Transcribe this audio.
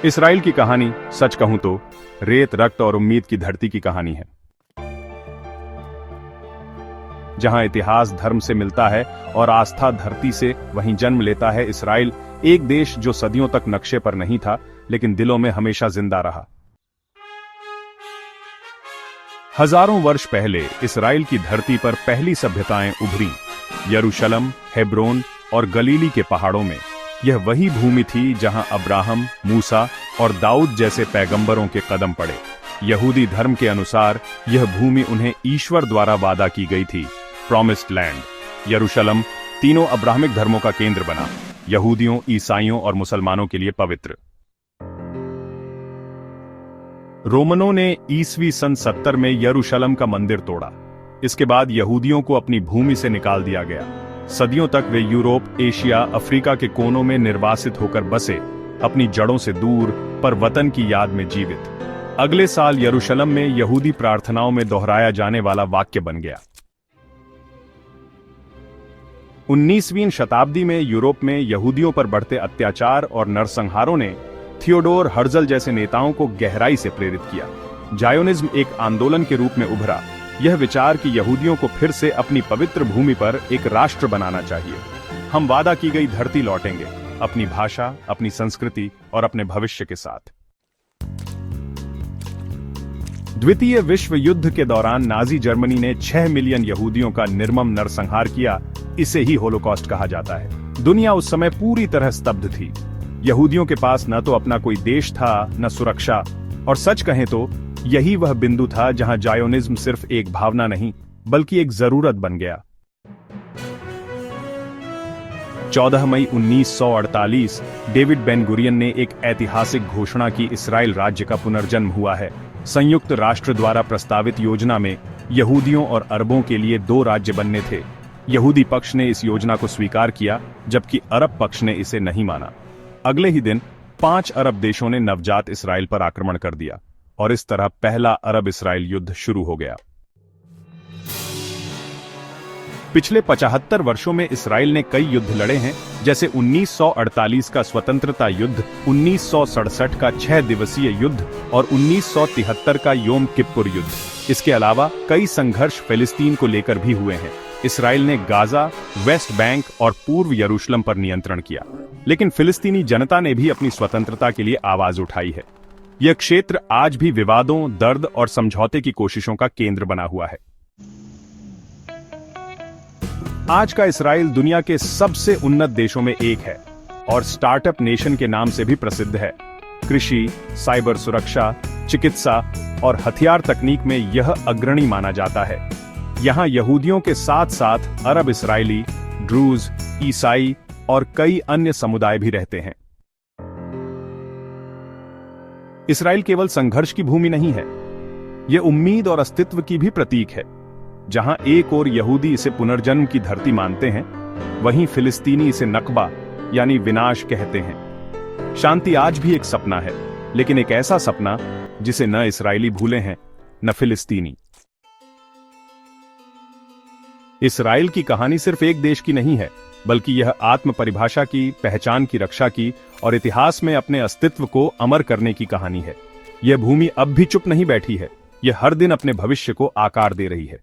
Israel की कहानी सच कहूं तो रेत, रक्त और उम्मीद की धरती की कहानी है। जहां इतिहास धर्म से मिलता है और आस्था धरती से, वहीं जन्म लेता है इसराइल, एक देश जो सदियों तक नक्शे पर नहीं था लेकिन दिलों में हमेशा जिंदा रहा। हजारों वर्ष पहले इसराइल की धरती पर पहली सभ्यताएं उभरी। यरूशलेम, हेब्रोन और गलीली के पहाड़ों में। यह वही भूमि थी जहां अब्राहम, मूसा और दाऊद जैसे पैगंबरों के कदम पड़े। यहूदी धर्म के अनुसार यह भूमि उन्हें ईश्वर द्वारा वादा की गई थी, प्रॉमिस्ड लैंड। यरूशलेम तीनों अब्राहमिक धर्मों का केंद्र बना, यहूदियों, ईसाइयों और मुसलमानों के लिए पवित्र। रोमनों ने ईसवी सन 70 में यरूशलेम का मंदिर तोड़ा। इसके बाद यहूदियों को अपनी भूमि से निकाल दिया गया। सदियों तक वे यूरोप, एशिया, अफ्रीका के कोनों में निर्वासित होकर बसे, अपनी जड़ों से दूर पर वतन की याद में जीवित। अगले साल यरूशलेम में यहूदी प्रार्थनाओं में दोहराया जाने वाला वाक्य बन गया। 19वीं शताब्दी में यूरोप में यहूदियों पर बढ़ते अत्याचार और नरसंहारों ने थियोडोर हर्जल जैसे नेताओं को गहराई से प्रेरित किया। जायोनिज्म एक आंदोलन के रूप में उभरा। यह विचार कि यहूदियों को फिर से अपनी पवित्र भूमि पर एक राष्ट्र बनाना चाहिए। हम वादा की गई धरती लौटेंगे, अपनी भाषा, अपनी संस्कृति और अपने भविष्य के साथ। द्वितीय विश्व युद्ध के दौरान नाजी जर्मनी ने 6 मिलियन यहूदियों का निर्मम नरसंहार किया। इसे ही होलोकॉस्ट कहा जाता है। दुनिया उस समय पूरी तरह स्तब्ध थी। यहूदियों के पास न तो अपना कोई देश था, न सुरक्षा, और सच कहें तो यही वह बिंदु था जहां जायोनिज्म सिर्फ एक भावना नहीं बल्कि एक जरूरत बन गया। 14 मई 1948 डेविड बेन गुरियन ने एक ऐतिहासिक घोषणा की, इस्राएल राज्य का पुनर्जन्म हुआ है। संयुक्त राष्ट्र द्वारा प्रस्तावित योजना में यहूदियों और अरबों के लिए 2 राज्य बनने थे। यहूदी पक्ष ने इस योजना को स्वीकार किया, जबकि अरब पक्ष ने इसे नहीं माना। अगले ही दिन 5 अरब देशों ने नवजात इसराइल पर आक्रमण कर दिया और इस तरह पहला अरब इसराइल युद्ध शुरू हो गया। पिछले 75 वर्षों में इसराइल ने कई युद्ध लड़े हैं, जैसे 1948 का स्वतंत्रता युद्ध, 1967 का 6 दिवसीय युद्ध और 1973 का योम किप्पुर युद्ध। इसके अलावा कई संघर्ष फिलिस्तीन को लेकर भी हुए हैं। इसराइल ने गाजा, वेस्ट बैंक और पूर्व यरूशलेम पर नियंत्रण किया, लेकिन फिलिस्तीनी जनता ने भी अपनी स्वतंत्रता के लिए आवाज उठाई है। यह क्षेत्र आज भी विवादों, दर्द और समझौते की कोशिशों का केंद्र बना हुआ है। आज का इसराइल दुनिया के सबसे उन्नत देशों में एक है और स्टार्टअप नेशन के नाम से भी प्रसिद्ध है। कृषि, साइबर सुरक्षा, चिकित्सा और हथियार तकनीक में यह अग्रणी माना जाता है। यहां यहूदियों के साथ साथ अरब इसराइली, ड्रूज, ईसाई और कई अन्य समुदाय भी रहते हैं। इसराइल केवल संघर्ष की भूमि नहीं है, यह उम्मीद और अस्तित्व की भी प्रतीक है। जहां एक ओर यहूदी इसे पुनर्जन्म की धरती मानते हैं, वहीं फिलिस्तीनी इसे नकबा यानी विनाश कहते हैं। शांति आज भी एक सपना है, लेकिन एक ऐसा सपना जिसे न इसराइली भूले हैं, न फिलिस्तीनी। इसराइल की कहानी सिर्फ एक देश की नहीं है, बल्कि यह आत्म परिभाषा की, पहचान की रक्षा की और इतिहास में अपने अस्तित्व को अमर करने की कहानी है। यह भूमि अब भी चुप नहीं बैठी है, यह हर दिन अपने भविष्य को आकार दे रही है।